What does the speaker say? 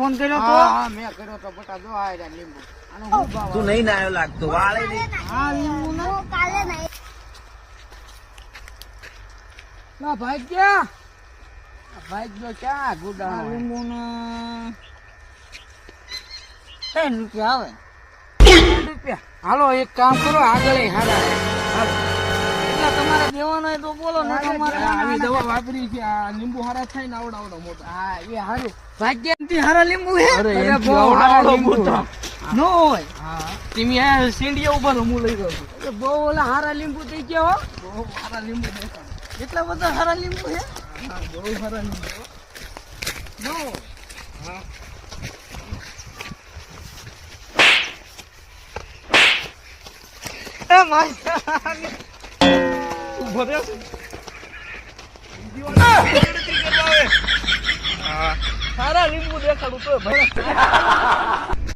Phone કર્યો તો હા મેં કર્યો તો બટા જો આ રહ્યા લીંબુ આનો હું ભાવ તું નહીં નાયો લાગતો વાળે નહીં હા લીંબુ ના કાલે નહીં ના ભાઈ ક્યાં ભાઈ જો ક્યાં ગુડા લીંબુ ના 10 રૂપિયા આવે રૂપિયા હાલો એક કામ કરો આગળ હાલા એટલા તમારે દેવાના હોય તો બોલો ને તમારે આવી દવા વાપરી છે આ લીંબુ હારા થાય ને આવડા મોટા હા એ હારું ભાગ્યથી હારા લીંબુ હે અરે અરે એમ બહુ આવડા હારા લીંબુ લીંબુ તો. નો હોય હા તમે આ સીંડિયા ઉપર હું લઈ ગયો છું અરે બહુ ઓલા હારા લીંબુ થઈ ગયા હો બહુ સારા લીંબુ દેખાડો એટલા બધા હારા લીંબુ હે હા બહુ સારા લીંબુ નો હા એ માય ઉભો રહ્યો છે સારા લીંબુ દેખાડું તો ભાઈ